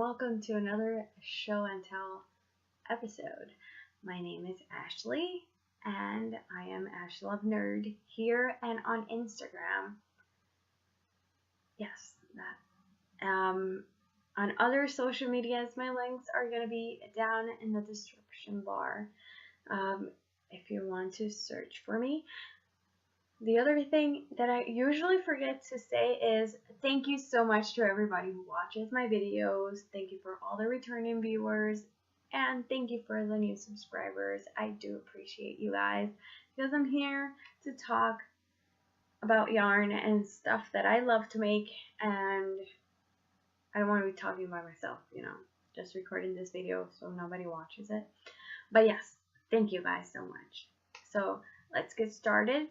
welcome to another show and tell episode. My name is Ashley and I am Ash Love Nerd here and on Instagram. Yes, that. On other social medias, my links are going to be down in the description bar if you want to search for me. The other thing that I usually forget to say is thank you so much to everybody who watches my videos. Thank you for all the returning viewers, and thank you for the new subscribers. I do appreciate you guys because I'm here to talk about yarn and stuff that I love to make, and I don't want to be talking by myself, just recording this video so nobody watches it. But yes, thank you guys so much. So let's get started.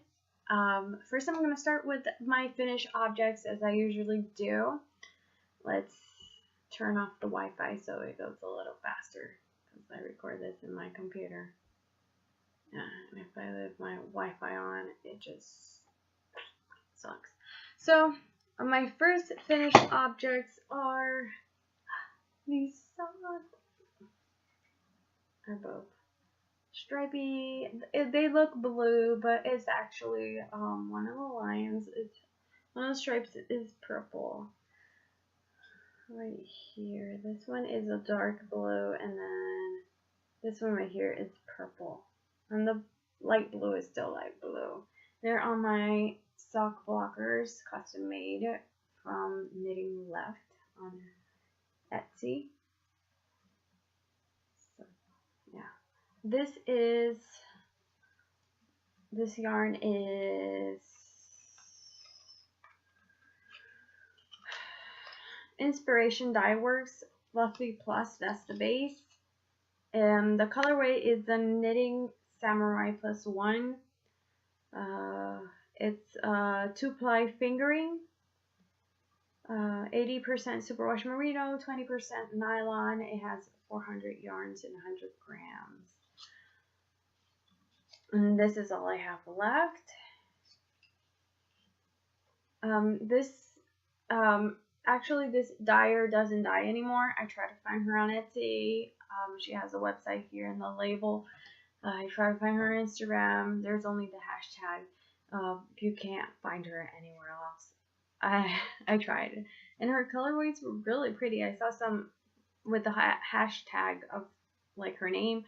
First I'm going to start with my finished objects as I usually do. Let's turn off the Wi-Fi so it goes a little faster because I record this in my computer. And if I leave my Wi-Fi on, it just sucks. So my first finished objects are these socks. They're both stripy. They look blue, but it's actually one of the lines. One of the stripes is purple. Right here, this one is a dark blue, and then this one right here is purple, and the light blue is still light blue. They're on my sock blockers, custom made from Knitting Left on Etsy. So yeah. This yarn is Inspiration Dye Works Fluffy Plus. That's the base. The colorway is the Knitting Samurai Plus 1. It's 2-ply fingering, 80% superwash merino, 20% nylon. It has 400 yarns and 100 grams. And this is all I have left. Actually this dyer doesn't dye anymore. I tried to find her on Etsy. She has a website here in the label. I tried to find her on Instagram. There's only the hashtag. You can't find her anywhere else. I tried, and her colorways were really pretty. I saw some with the hashtag of like her name.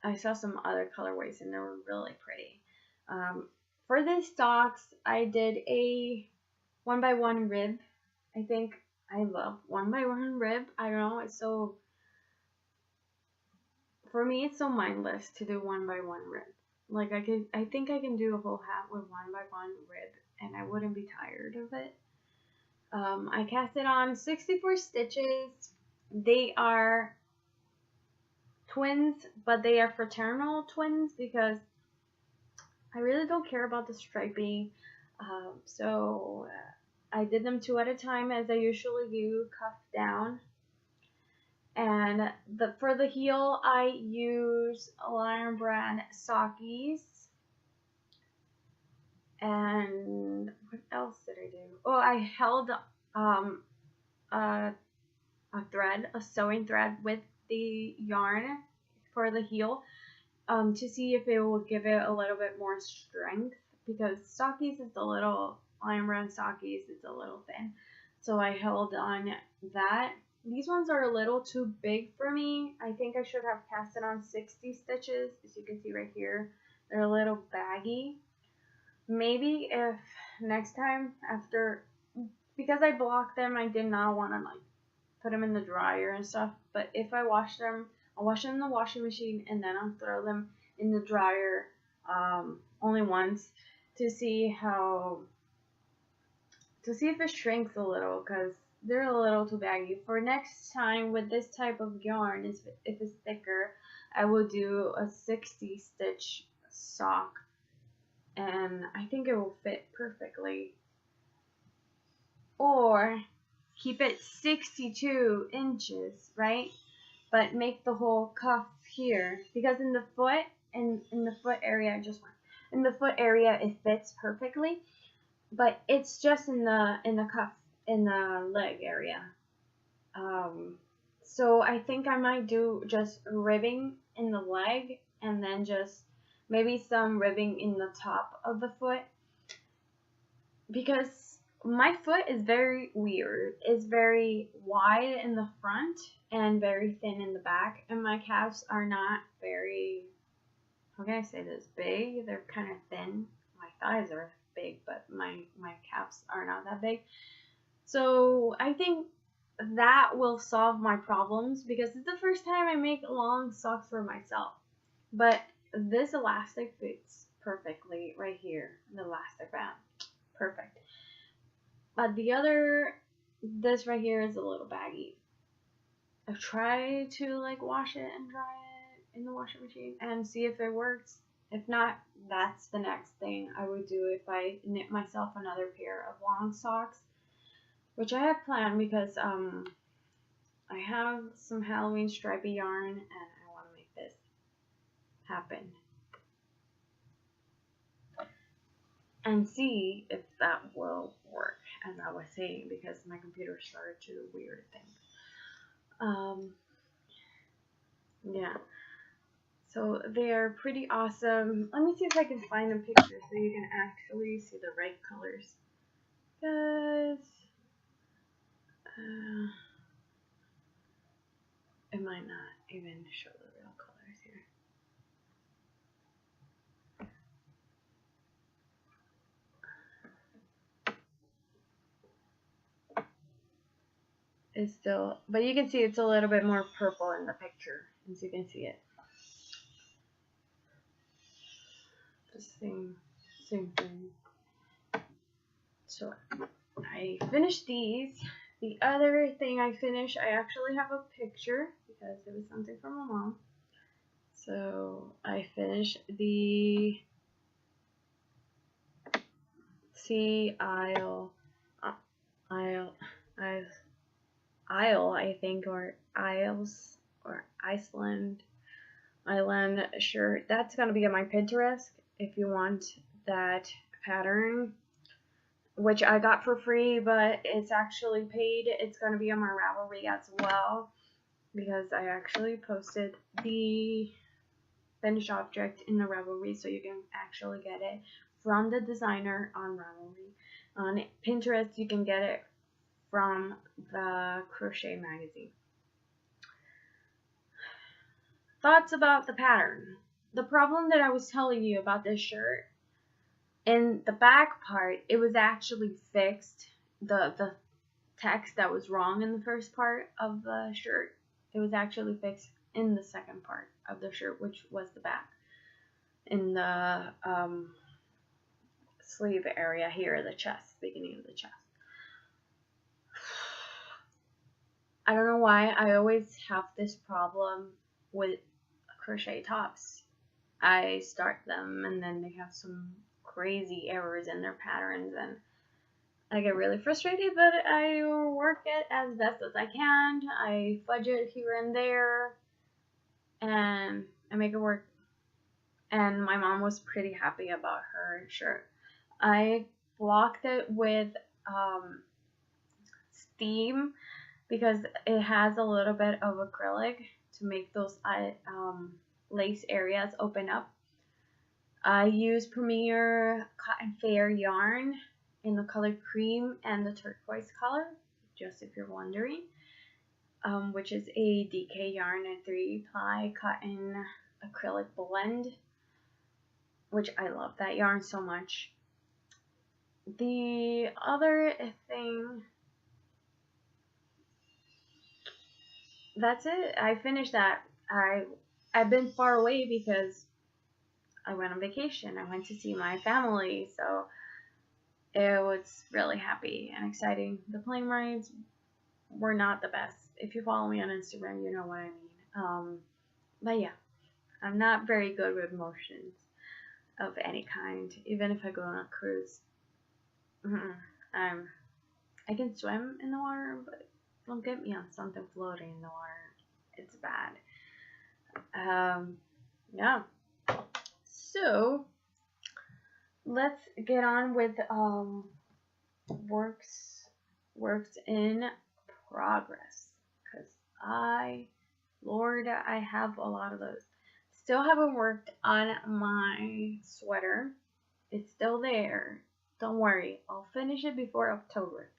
I saw some other colorways and they were really pretty. For these socks, I did a 1x1 rib. I think I love 1x1 rib. I don't know, it's so, for me it's so mindless to do 1x1 rib. Like I think I can do a whole hat with 1x1 rib and I wouldn't be tired of it. I cast it on 64 stitches. They are twins, but they are fraternal twins because I really don't care about the striping. So I did them 2 at a time as I usually do, cuff down. And for the heel, I use Lion Brand Sockies. And what else did I do? Oh, I held a sewing thread with the yarn for the heel to see if it will give it a little bit more strength, because Sockies is a little, Lion Brand Sockies is a little thin. So I held on that. These ones are a little too big for me. I think I should have cast it on 60 stitches. As you can see right here, they're a little baggy. Maybe if next time because I blocked them, I did not want to like put them in the dryer and stuff. But if I wash them, I'll wash them in the washing machine and then I'll throw them in the dryer only once to see if it shrinks a little, because they're a little too baggy. For next time with this type of yarn, if it's thicker, I will do a 60 stitch sock and I think it will fit perfectly. Or keep it 62 inches, right? But make the whole cuff here, because in the foot area, in the foot area it fits perfectly, but it's just in the cuff, in the leg area. So I think I might do just ribbing in the leg and then just maybe some ribbing in the top of the foot, because my foot is very weird. It's very wide in the front and very thin in the back, and my calves are not very, how can I say this, big. They're kind of thin. My thighs are big, but my calves are not that big. So I think that will solve my problems, because it's the first time I make long socks for myself. But this elastic fits perfectly right here, the elastic band. Perfect. But this right here is a little baggy. I've tried to like wash it and dry it in the washing machine and see if it works. If not, that's the next thing I would do if I knit myself another pair of long socks, which I have planned because I have some Halloween stripy yarn and I want to make this happen and see if that will work, as I was saying, because my computer started to do weird things. Yeah, so they're pretty awesome. Let me see if I can find a picture so you can actually see the right colors, because it might not even show the real colors here. It's still, but you can see it's a little bit more purple in the picture, as you can see it. The same thing. So I finished these. The other thing I finished, I actually have a picture because it was something from my mom. So I finished the sea isle, I think, or Isles, or Iceland island shirt. That's gonna be on my Pinterest if you want that pattern, which I got for free, but it's actually paid. It's gonna be on my Ravelry as well, because I actually posted the finished object in the Ravelry, so you can actually get it from the designer on Ravelry. On Pinterest, you can get it from the crochet magazine. Thoughts about the pattern. The problem that I was telling you about this shirt, in the back part, it was actually fixed. The text that was wrong in the first part of the shirt, it was actually fixed in the second part of the shirt, which was the back. In the sleeve area here, the chest, beginning of the chest. I don't know why I always have this problem with crochet tops. I start them and then they have some crazy errors in their patterns and I get really frustrated, but I work it as best as I can. I fudge it here and there and I make it work. And my mom was pretty happy about her shirt. I blocked it with steam because it has a little bit of acrylic to make those lace areas open up. I use Premier Cotton Fair yarn in the color cream and the turquoise color, just if you're wondering, which is a DK yarn and 3-ply cotton acrylic blend, which I love that yarn so much. The other thing, that's it. I finished that. I've been far away because I went on vacation. I went to see my family, so it was really happy and exciting. The plane rides were not the best. If you follow me on Instagram, you know what I mean. But yeah, I'm not very good with motions of any kind, even if I go on a cruise. I can swim in the water, but don't get me on something floating in the water. It's bad. Yeah. So let's get on with works in progress. Lord, I have a lot of those. Still haven't worked on my sweater. It's still there. Don't worry, I'll finish it before October.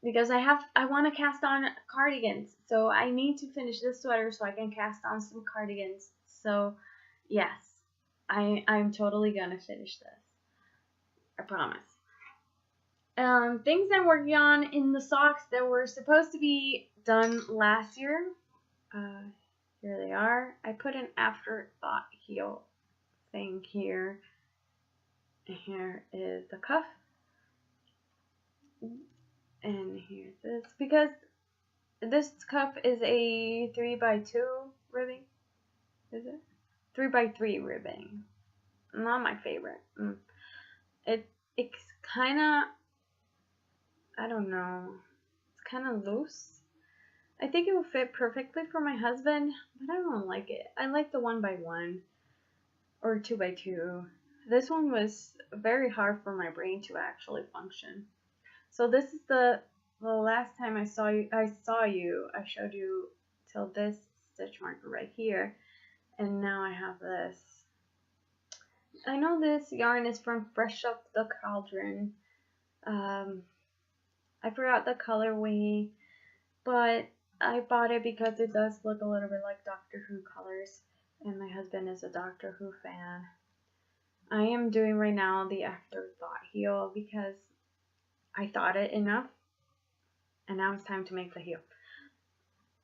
Because I want to cast on cardigans, so I need to finish this sweater so I can cast on some cardigans. So yes, I'm totally gonna finish this. I promise. Things I'm working on in the socks that were supposed to be done last year. Here they are. I put an afterthought heel thing here. Here is the cuff. And here's this. Because this cuff is a 3x2 ribbing. Is it? 3x3 ribbing. Not my favorite. It's kind of, I don't know. It's kind of loose. I think it will fit perfectly for my husband, but I don't like it. I like the 1x1 or 2x2. This one was very hard for my brain to actually function. So this is the last time I saw you. I showed you till this stitch marker right here, and now I have this. I know this yarn is from Fresh Off the Cauldron. I forgot the colorway, but I bought it because it does look a little bit like Doctor Who colors, and my husband is a Doctor Who fan. I am doing right now the afterthought heel because I thought it enough, and now it's time to make the heel.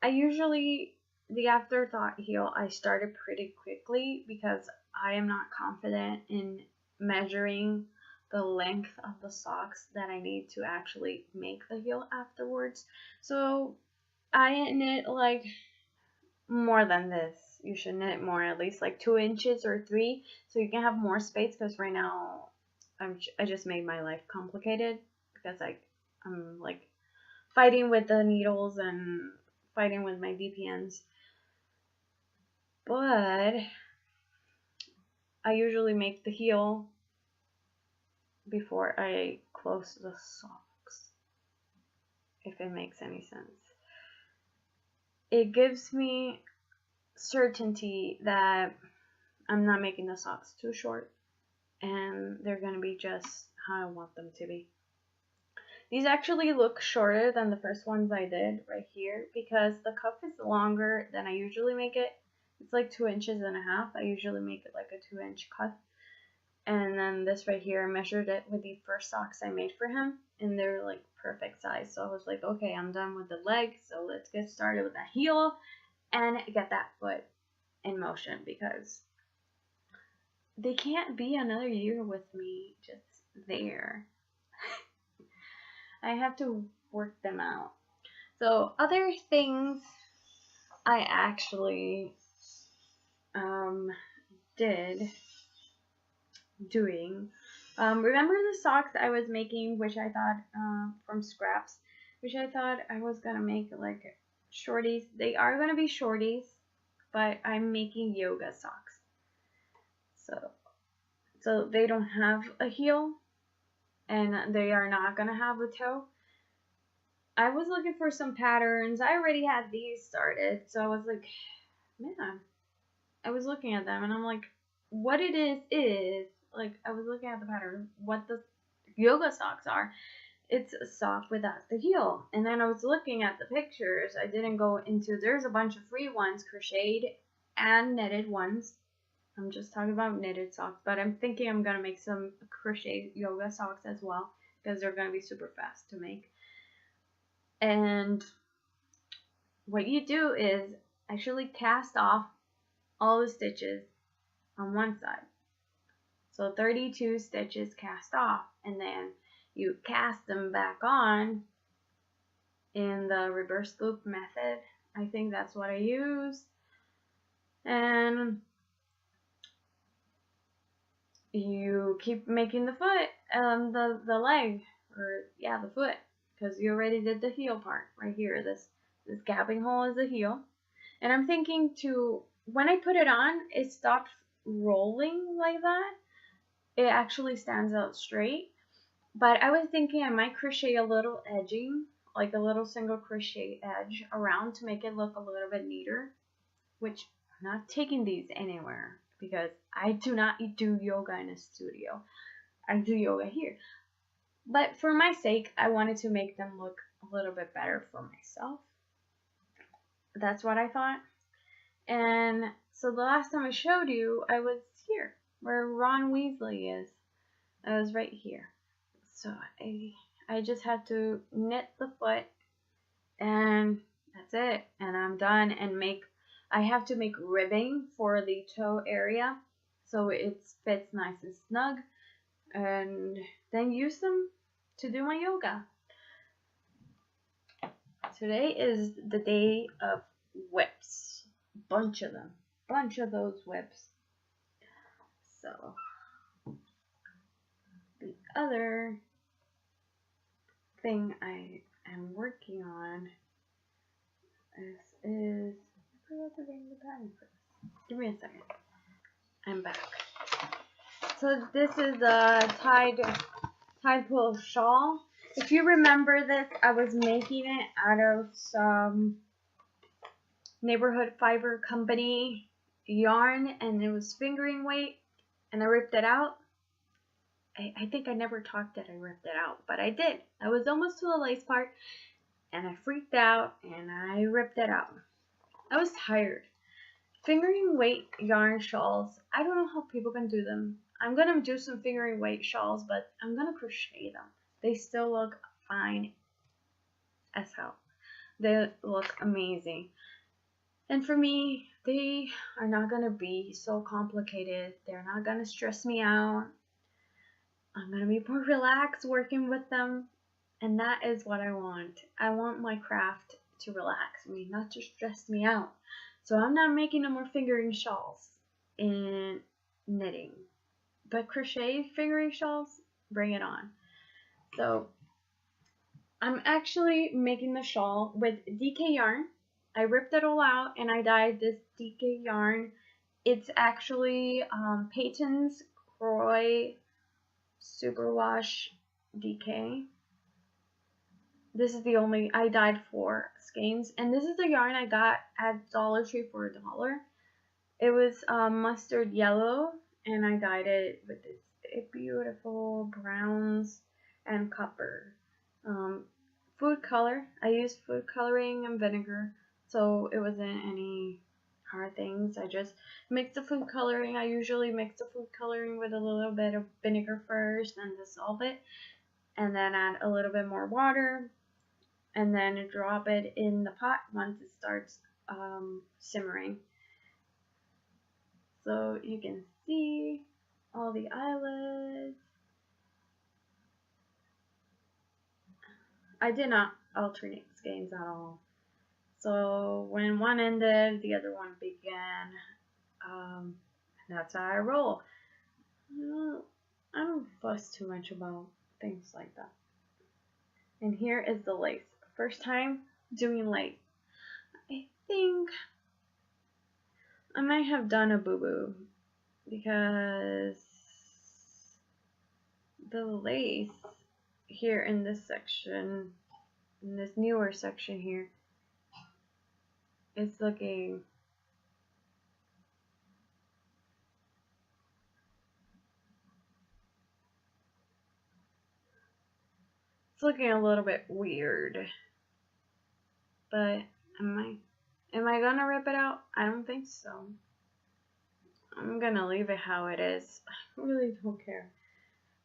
The afterthought heel, I started pretty quickly because I am not confident in measuring the length of the socks that I need to actually make the heel afterwards. So I knit like more than this. You should knit more, at least like 2 inches or 3, so you can have more space, because right now I just made my life complicated because I'm like fighting with the needles and fighting with my VPNs. But I usually make the heel before I close the socks, if it makes any sense. It gives me certainty that I'm not making the socks too short, and they're gonna be just how I want them to be. These actually look shorter than the first ones I did right here because the cuff is longer than I usually make it. It's like 2.5 inches. I usually make it like a 2-inch cuff. And then this right here, I measured it with the first socks I made for him, and they're like perfect size. So I was like, okay, I'm done with the leg, so let's get started with that heel and get that foot in motion, because they can't be another year with me just there. I have to work them out. So other things I actually remember the socks I was making, which I thought from scraps, which I thought I was gonna make like shorties. They are gonna be shorties, but I'm making yoga socks, so they don't have a heel and they are not gonna have a toe. I was looking for some patterns. I already had these started, so I was like, man, I was looking at them and I'm like, what it is like, I was looking at the pattern, what the yoga socks are. It's a sock without the heel. And then I was looking at the pictures. I didn't go into, there's a bunch of free ones, crocheted and knitted ones. I'm just talking about knitted socks, but I'm thinking I'm gonna make some crochet yoga socks as well, because they're gonna be super fast to make. And what you do is actually cast off all the stitches on one side. So 32 stitches cast off, and then you cast them back on in the reverse loop method. I think that's what I use. And you keep making the foot, the leg, or yeah, the foot, because you already did the heel part right here. This gapping hole is the heel. And I'm thinking when I put it on, it stops rolling like that. It actually stands out straight. But I was thinking I might crochet a little edging like a little single crochet edge around to make it look a little bit neater, which I'm not taking these anywhere because I do not do yoga in a studio. I do yoga here. But for my sake, I wanted to make them look a little bit better for myself. That's what I thought. And so the last time I showed you, I was here, where Ron Weasley is. I was right here. So I just had to knit the foot, and that's it. And I'm done. And I have to make ribbing for the toe area, so it fits nice and snug. And then use them to do my yoga. Today is the day of WIPS. Bunch of them. Bunch of those WIPS. So the other thing I am working on is I forgot to bring the pattern for this. Give me a second. I'm back. So this is the tide pull shawl. If you remember this, I was making it out of some Neighborhood Fiber Company yarn, and it was fingering weight, and I ripped it out. I think I never talked that I ripped it out, but I did. I was almost to the lace part, and I freaked out, and I ripped it out. I was tired. Fingering weight yarn shawls, I don't know how people can do them. I'm going to do some fingering weight shawls, but I'm going to crochet them. They still look fine as hell. They look amazing. And for me, they are not going to be so complicated. They're not going to stress me out. I'm going to be more relaxed working with them. And that is what I want. I want my craft to relax me, not to stress me out. So I'm not making no more fingering shawls in knitting. But crochet fingering shawls, bring it on. So I'm actually making the shawl with DK yarn. I ripped it all out and I dyed this DK yarn. It's actually Peyton's Croy Superwash DK. This is the only, I dyed 4 skeins. And this is the yarn I got at Dollar Tree for $1. It was mustard yellow, and I dyed it with this beautiful browns and copper. Food color. I used food coloring and vinegar, so it wasn't any hard things. I just mixed the food coloring. I usually mix the food coloring with a little bit of vinegar first and dissolve it, and then add a little bit more water, and then drop it in the pot once it starts simmering. So you can see all the eyelids. I did not alternate skeins at all. So when one ended, the other one began. That's how I roll. I don't fuss too much about things like that. And here is the lace. First time doing lace. I think I might have done a boo-boo because the lace here in this section, in this newer section here, is looking a little bit weird. But am I gonna rip it out? I don't think so. I'm gonna leave it how it is. I really don't care,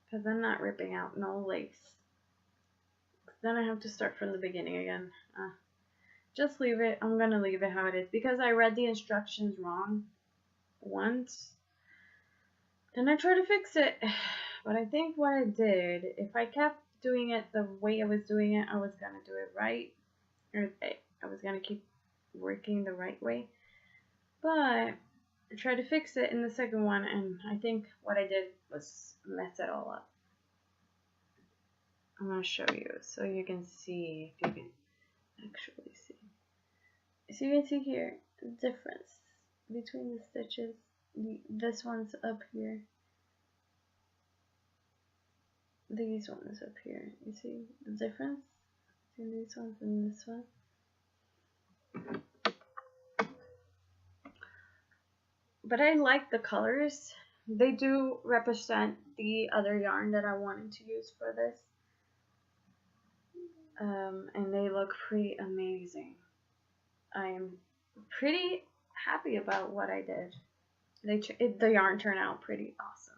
because I'm not ripping out no lace. Then I have to start from the beginning again. Just leave it. I'm gonna leave it how it is, because I read the instructions wrong once. Then I tried to fix it. But I think what I did, if I kept doing it the way I was doing it, I was gonna do it right. Or I was gonna keep working the right way. But I tried to fix it in the second one, and I think what I did was mess it all up. I'm gonna show you so you can see, if you can actually see. So you can see here the difference between the stitches. This one's up here. These ones up here. You see the difference? and this one, and this one. But I like the colors. They do represent the other yarn that I wanted to use for this. And they look pretty amazing. I am pretty happy about what I did. The yarn turned out pretty awesome.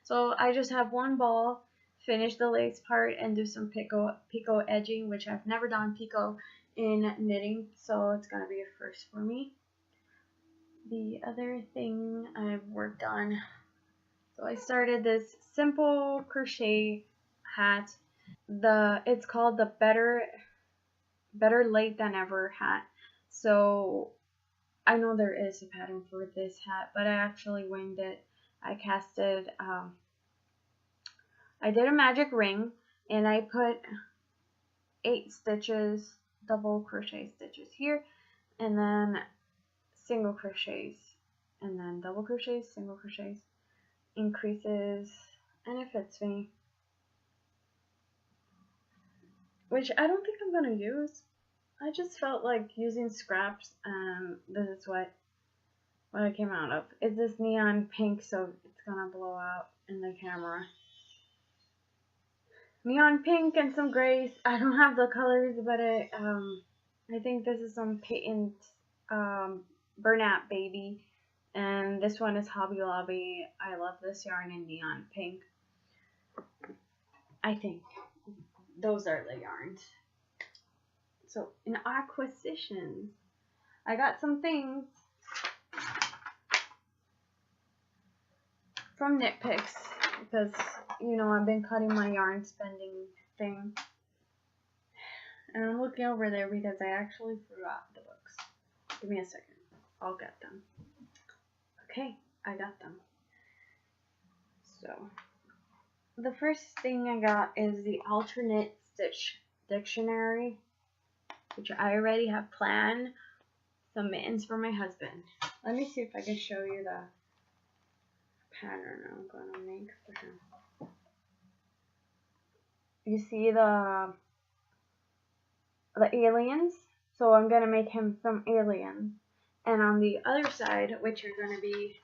So I just have one ball, finish the lace part, and do some picot edging, which I've never done picot in knitting, so it's gonna be a first for me. The other thing I've worked on, so I started this simple crochet hat. It's called the Better Late Than Ever hat. So I know there is a pattern for this hat, but I actually winged it. I casted, I did a magic ring, and I put 8 stitches, double crochet stitches here, and then single crochets, and then double crochets, single crochets, increases, and it fits me. Which I don't think I'm gonna use. I just felt like using scraps, and this is what I came out of. It's this neon pink, so it's gonna blow out in the camera. Neon pink and some grays. I don't have the colors, but I think this is some patent Burnout Baby, and this one is Hobby Lobby. I love this yarn in neon pink. I think those are the yarns. So in acquisitions, I got some things from Knit Picks because, you know, I've been cutting my yarn spending thing. And I'm looking over there because I actually forgot the books. Give me a second. I'll get them. Okay, I got them. So, the first thing I got is the alternate stitch dictionary, which I already have planned some mittens for my husband. Let me see if I can show you the pattern I'm gonna make for him. You see the aliens? So I'm gonna make him some aliens. And on the other side, which are gonna be,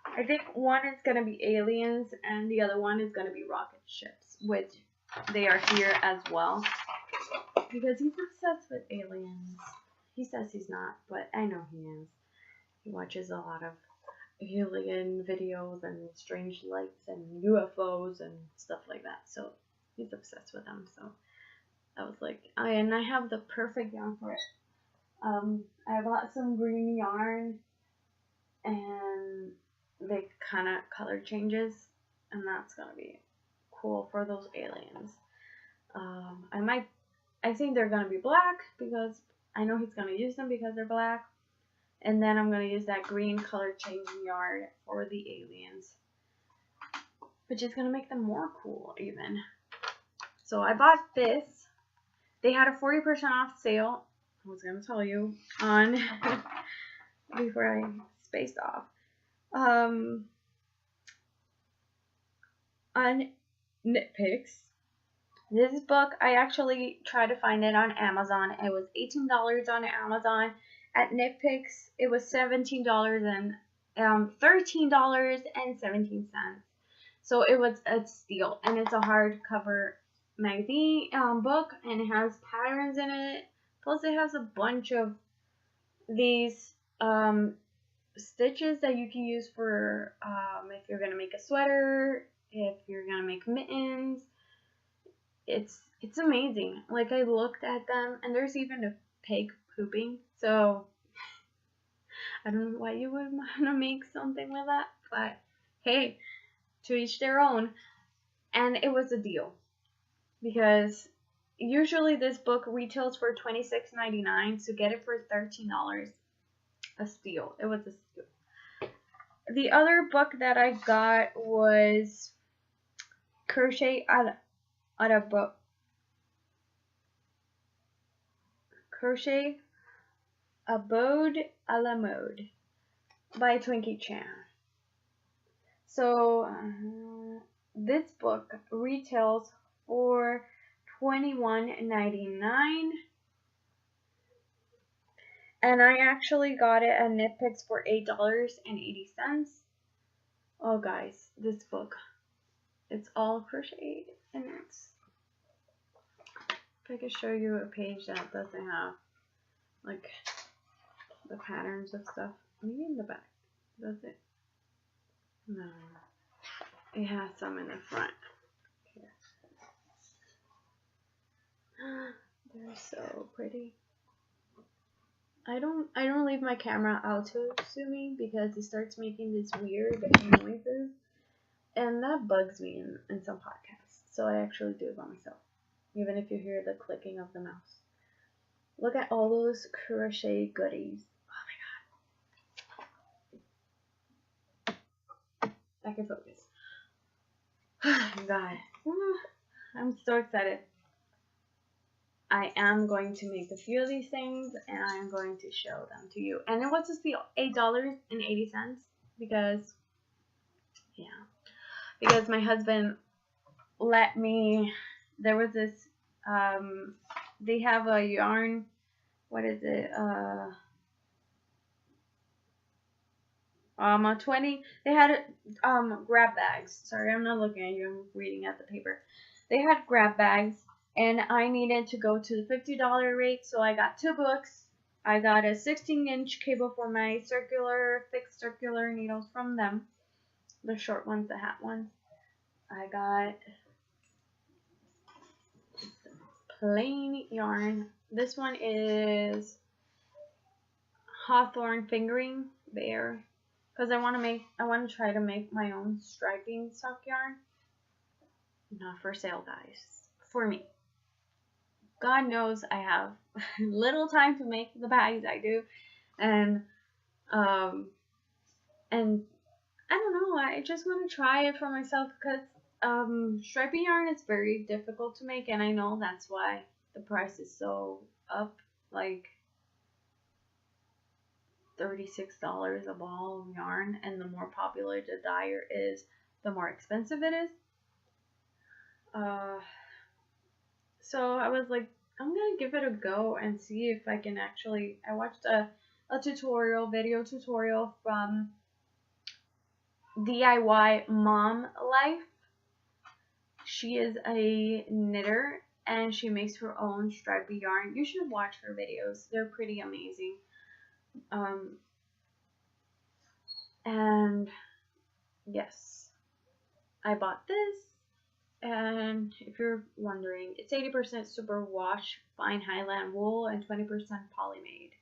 I think one is gonna be aliens and the other one is gonna be rocket ships, which they are here as well. Because he's obsessed with aliens. He says he's not, but I know he is. He watches a lot of alien videos and strange lights and UFOs and stuff like that. So he's obsessed with them. So I was like, and I have the perfect yarn for it. I bought some green yarn, and they kind of color changes, and that's gonna be cool for those aliens. I think they're gonna be black because I know he's gonna use them because they're black. And then I'm gonna use that green color changing yarn for the aliens, which is gonna make them more cool even. So I bought this. They had a 40% off sale. I was gonna tell you on before I spaced off. On Knit Picks. This book, I actually tried to find it on Amazon. It was $18 on Amazon. At Knit Picks, it was $17 and $13.17. So it was a steal, and it's a hardcover magazine book, and it has patterns in it. Plus, it has a bunch of these stitches that you can use for if you're gonna make a sweater, if you're gonna make mittens. It's amazing. Like, I looked at them, and there's even a pig pooping. So I don't know why you would want to make something with that, but hey, to each their own. And it was a deal because usually this book retails for $26.99, so get it for $13. A steal. It was a steal. The other book that I got was Crochet Abode a la Mode by Twinkie Chan. So this book retails for $21.99. And I actually got it at Nitpicks for $8.80. Oh guys, this book, it's all crocheted, and it's, if I could show you a page that doesn't have like the patterns of stuff. Maybe in the back. Does it? No. It has some in the front. Here. They're so pretty. I don't leave my camera auto zooming because it starts making this weird noises, and that bugs me in some podcasts. So I actually do it by myself, even if you hear the clicking of the mouse. Look at all those crochet goodies. Oh my god. I can focus. God. I'm so excited. I am going to make a few of these things, and I am going to show them to you. And it was just the $8.80 because, yeah, because my husband let me. There was this. They have a yarn. What is it? A 20. They had grab bags. Sorry, I'm not looking at you. I'm reading at the paper. They had grab bags. And I needed to go to the $50 rate, so I got 2 books. I got a 16-inch cable for my fixed circular needles from them. The short ones, the hat ones. I got plain yarn. This one is Hawthorne Fingering Bear. Because I want to try to make my own striping sock yarn. Not for sale, guys. For me. God knows I have little time to make the bags I do, and I don't know, I just want to try it for myself because striping yarn is very difficult to make, and I know that's why the price is so up, like $36 a ball of yarn, and the more popular the dyer is, the more expensive it is. So I was like, I'm gonna give it a go and see if I can actually. I watched a video tutorial from DIY Mom Life. She is a knitter and she makes her own stripy yarn. You should watch her videos. They're pretty amazing. And yes, I bought this. And if you're wondering, it's 80% superwash fine highland wool and 20% polymade.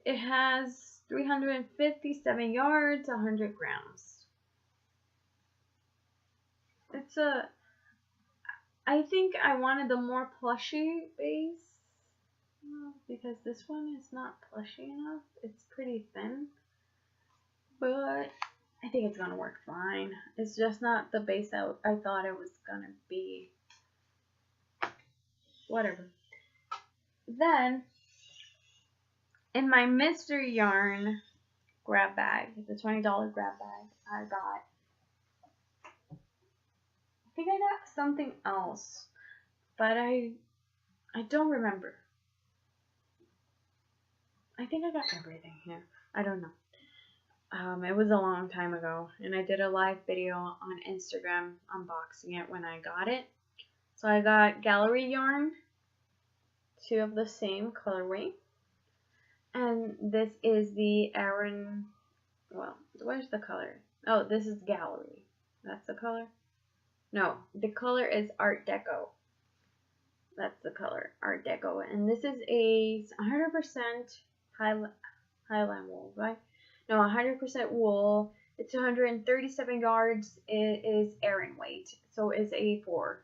It has 357 yards, 100 grams. It's I think I wanted the more plushy base because this one is not plushy enough. It's pretty thin, but I think it's gonna work fine. It's just not the base I thought it was gonna be. Whatever. Then, in my mystery yarn grab bag, the $20 grab bag, I think I got something else, but I don't remember. I think I got everything here. I don't know. It was a long time ago, and I did a live video on Instagram unboxing it when I got it. So I got gallery yarn, 2 of the same colorway, and this is the Aran. Well, where's the color? Oh, this is gallery. That's the color. No, the color is Art Deco. That's the color, Art Deco, and this is a 100% Highland wool, right? No, 100% wool. It's 137 yards. It is Aran weight, so it's A4.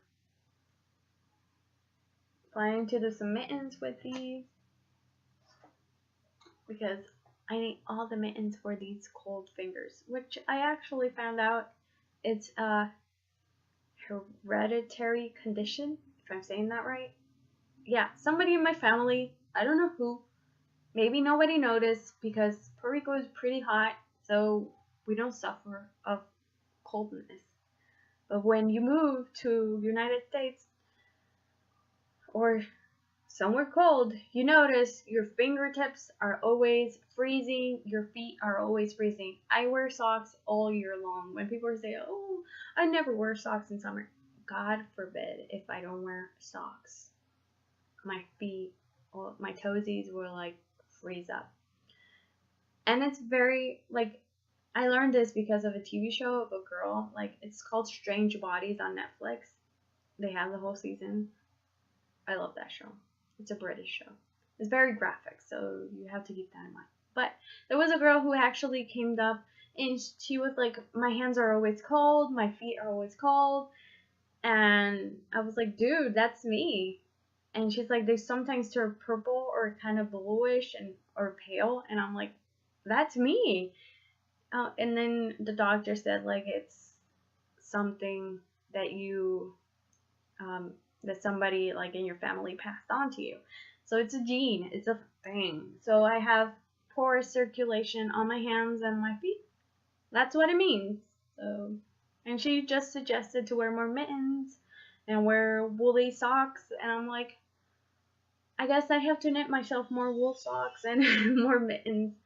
Planning to do some mittens with these because I need all the mittens for these cold fingers, which I actually found out it's a hereditary condition, if I'm saying that right. Yeah, somebody in my family, I don't know who, maybe nobody noticed because Puerto Rico is pretty hot, so we don't suffer of coldness. But when you move to United States, or somewhere cold, you notice your fingertips are always freezing, your feet are always freezing. I wear socks all year long. When people say, oh, I never wear socks in summer, God forbid if I don't wear socks. My feet, or my toesies will like freeze up. And it's very, like, I learned this because of a TV show of a girl, like, it's called Strange Bodies on Netflix. They have the whole season. I love that show. It's a British show. It's very graphic, so you have to keep that in mind. But there was a girl who actually came up, and she was like, my hands are always cold, my feet are always cold. And I was like, dude, that's me. And she's like, they sometimes turn purple or kind of bluish and or pale. And I'm like, that's me. And then the doctor said, like, it's something that you that somebody like in your family passed on to you. So it's a gene, it's a thing. So I have poor circulation on my hands and my feet. That's what it means. So, and she just suggested to wear more mittens and wear woolly socks, and I'm like, I guess I have to knit myself more wool socks and more mittens,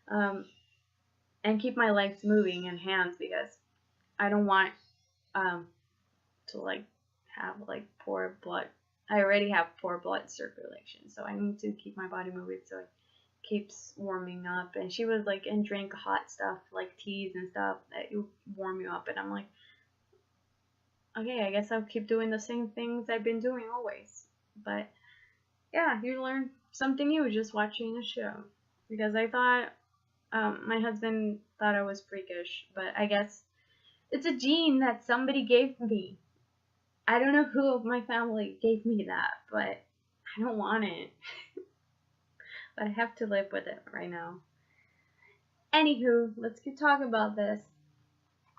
and keep my legs moving and hands, because I don't want to like have like poor blood. I already have poor blood circulation, so I need to keep my body moving so it keeps warming up. And she was like, and drink hot stuff like teas and stuff that you warm you up. And I'm like, okay, I guess I'll keep doing the same things I've been doing always. But yeah, you learn something new just watching a show. Because I thought my husband thought I was freakish, but I guess it's a gene that somebody gave me. I don't know who of my family gave me that, but I don't want it. But I have to live with it right now. Anywho, let's keep talking about this.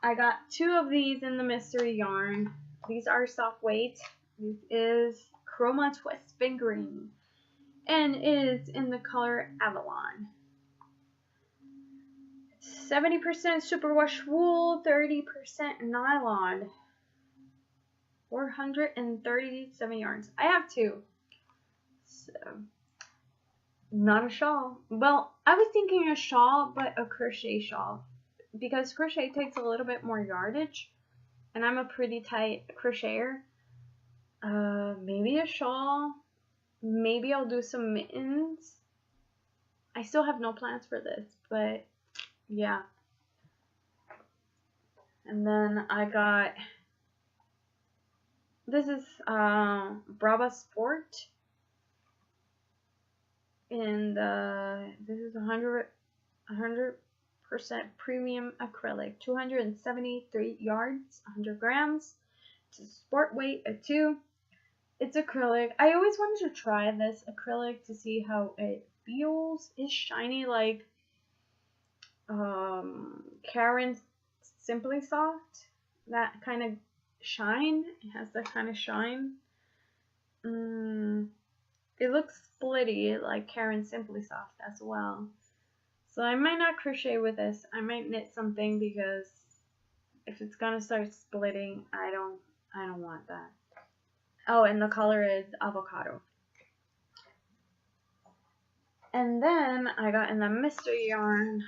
I got 2 of these in the mystery yarn. These are soft weight. This is Chroma Twist Fingering, and it is in the color Avalon. 70% superwash wool, 30% nylon. 437 yards. I have 2. So, not a shawl. Well, I was thinking a shawl, but a crochet shawl. Because crochet takes a little bit more yardage. And I'm a pretty tight crocheter. Maybe a shawl. Maybe I'll do some mittens. I still have no plans for this, but yeah. And then I got, this is Brava Sport, and this is 100% premium acrylic, 273 yards, 100 grams. It's a sport weight of 2. It's acrylic. I always wanted to try this acrylic to see how it feels. It's shiny like Karen's Simply Soft. That kind of shine. It has that kind of shine. It looks splitty like Karen's Simply Soft as well. So I might not crochet with this. I might knit something, because if it's gonna start splitting, I don't want that. Oh, and the color is avocado. And then I got in the mystery yarn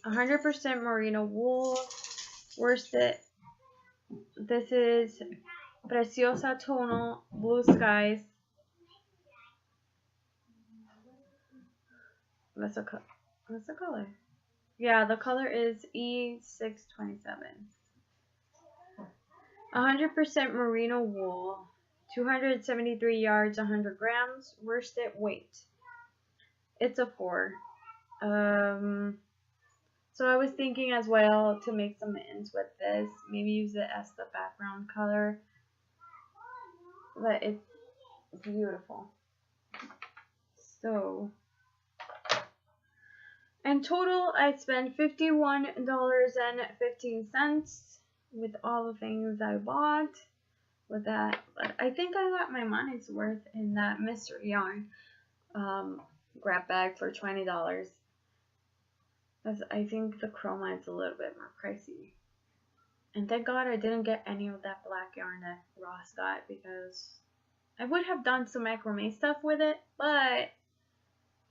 100% merino wool worsted. This is Preciosa Tonal Blue Skies. What's the color? Yeah, the color is E627. 100% merino wool, 273 yards, 100 grams, worsted weight. It's a 4. So I was thinking as well to make some mittens with this. Maybe use it as the background color. But it's beautiful. So, in total, I spent $51.15 with all the things I bought with that. But I think I got my money's worth in that mystery yarn grab bag for $20. I think the chroma is a little bit more pricey. And thank God I didn't get any of that black yarn that Ross got, because I would have done some macrame stuff with it, but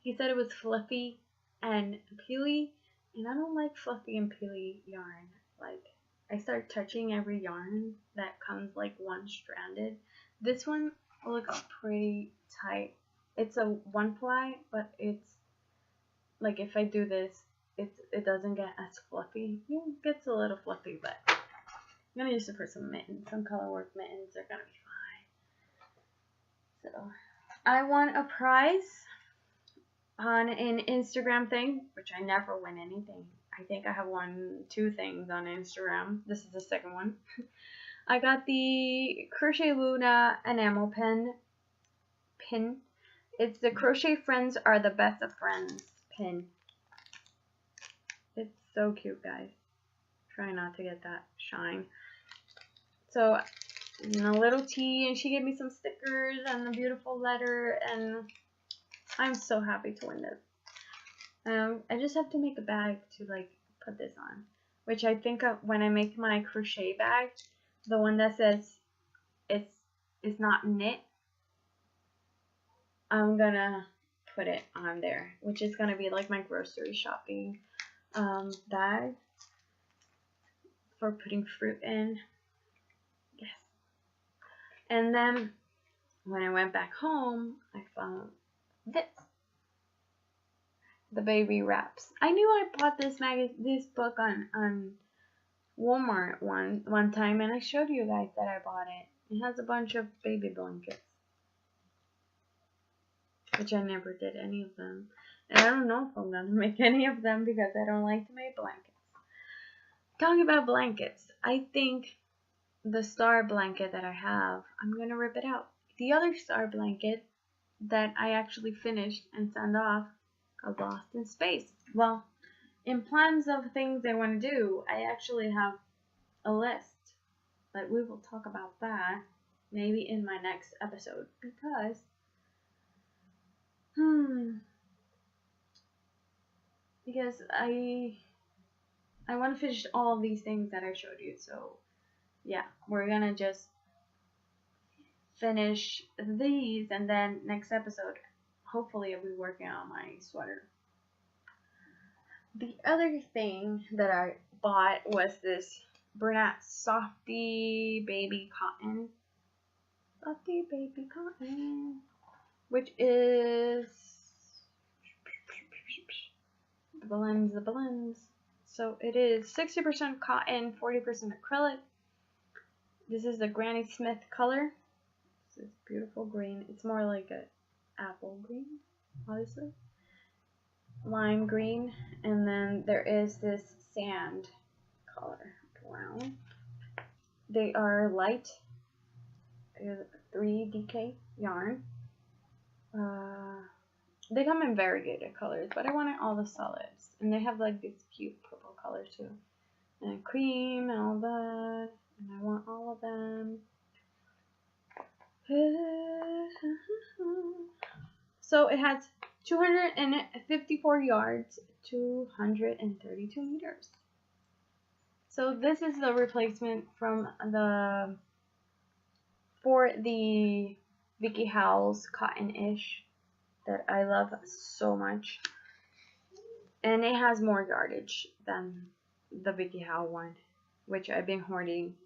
he said it was fluffy and peely, and I don't like fluffy and peely yarn. Like, I start touching every yarn that comes like one stranded. This one looks pretty tight. It's a one ply, but it's like if I do this, it doesn't get as fluffy. It gets a little fluffy, but I'm gonna use it for some mittens. Some color work mittens are gonna be fine. So I won a prize on an Instagram thing, which I never win anything. I think I have won 2 things on Instagram. This is the second one. I got the Crochet Luna enamel pin. It's the Crochet Friends Are the Best of Friends pin. It's so cute, guys. Try not to get that shine. So, a little tea, and she gave me some stickers and a beautiful letter, and I'm so happy to win this. I just have to make a bag to like put this on, which I think when I make my crochet bag, the one that says it's not knit, I'm gonna put it on there, which is gonna be like my grocery shopping bag for putting fruit in. Yes. And then when I went back home, I found this. The baby wraps. I knew I bought this book on Walmart one time, and I showed you guys that I bought it. It has a bunch of baby blankets, which I never did any of them. And I don't know if I'm gonna make any of them because I don't like to make blankets. Talking about blankets, I think the star blanket that I have, I'm gonna rip it out. The other star blanket that I actually finished and sent off got lost in space. Well, in plans of things I want to do, I actually have a list, but we will talk about that maybe in my next episode because I want to finish all of these things that I showed you. So yeah, we're gonna just finish these, and then next episode hopefully I'll be working on my sweater. The other thing that I bought was this Bernat Softy Baby Cotton. Softy Baby Cotton. Which is the blends. So it is 60% cotton, 40% acrylic. This is the Granny Smith color. This is beautiful green. It's more like a apple green, obviously. Lime green, and then there is this sand color, brown. They are light 3 DK yarn. They come in variegated colors, but I wanted all the solids, and they have like this cute purple color too, and cream and all that, and I want all of them. So it has 254 yards, 232 meters. So this is the replacement for the Vicky Howell's Cotton-ish that I love so much. And it has more yardage than the Vicky Howell one, which I've been hoarding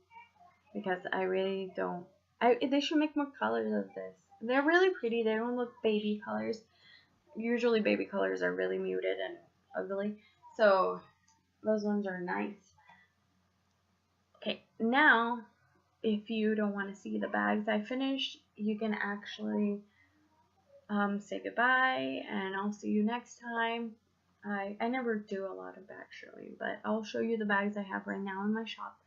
because I really don't. They should make more colors of this. They're really pretty. They don't look baby colors. Usually baby colors are really muted and ugly. So those ones are nice. Okay, now if you don't want to see the bags I finished, you can actually say goodbye, and I'll see you next time. I never do a lot of bag showing, but I'll show you the bags I have right now in my shop.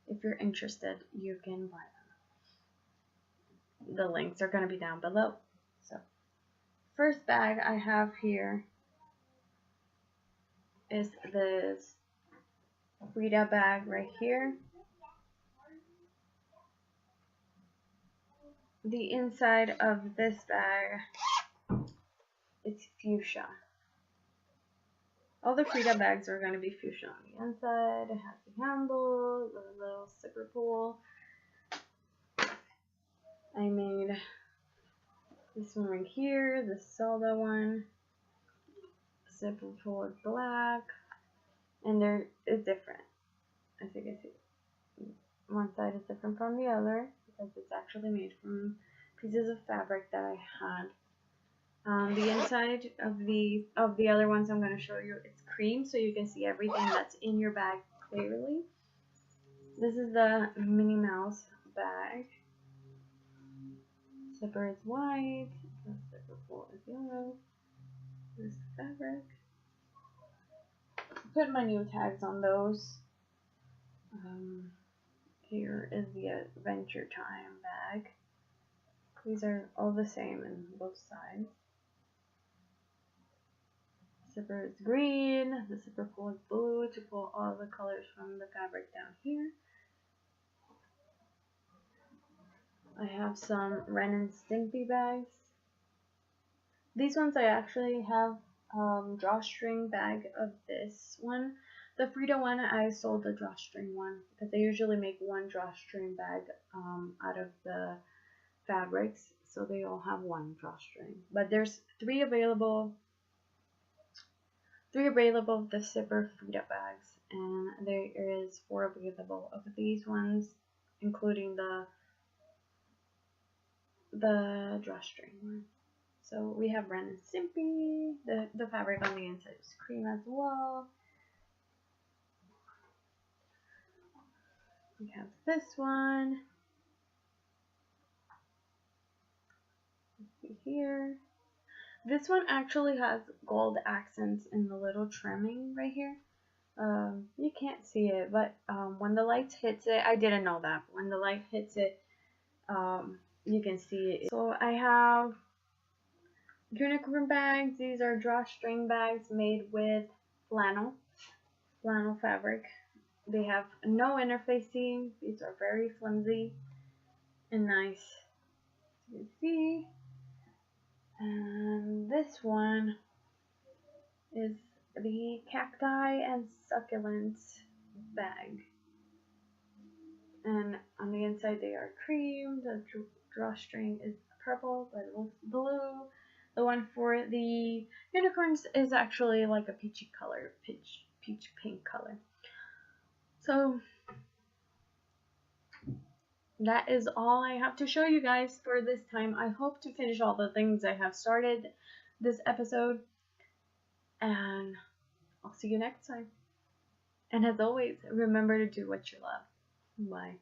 If you're interested, you can buy them. The links are going to be down below. So, first bag I have here is this Frida bag right here. The inside of this bag is fuchsia. All the Frida bags are going to be fuchsia on the inside. It has the handle, the little zipper pull. I made This one right here, the Soda one, zipper pull is black, and there is different. As you can see, one side is different from the other because it's actually made from pieces of fabric that I had. The inside of the other ones I'm going to show you, it's cream, so you can see everything that's in your bag clearly. This is the Minnie Mouse bag. Zipper is white, the zipper pull is yellow. This is fabric. Put my new tags on those. Here is the Adventure Time bag. These are all the same in both sides. Zipper is green, the zipper pull is blue to pull all the colors from the fabric down here. I have some Ren and Stimpy bags. These ones I actually have drawstring bag of this one. The Frida one, I sold the drawstring one because they usually make one drawstring bag out of the fabrics, so they all have one drawstring. But there's three available of the zipper Frida bags, and there is 4 available of these ones, including the drawstring one. So we have Ren and Stimpy. The fabric on the inside is cream as well. We have this one. Let's see here. This one actually has gold accents in the little trimming right here. You can't see it, but when the light hits it, I didn't know that. When the light hits it, you can see it. So I have unicorn bags. These are drawstring bags made with flannel fabric. They have no interfacing. These are very flimsy and nice. You can see. And this one is the Cacti and Succulents bag. And on the inside they are cream. The drawstring is purple, but it looks blue. The one for the unicorns is actually like a peachy color, peach pink color. So that is all I have to show you guys for this time. I hope to finish all the things I have started this episode, and I'll see you next time. And as always, remember to do what you love. Bye.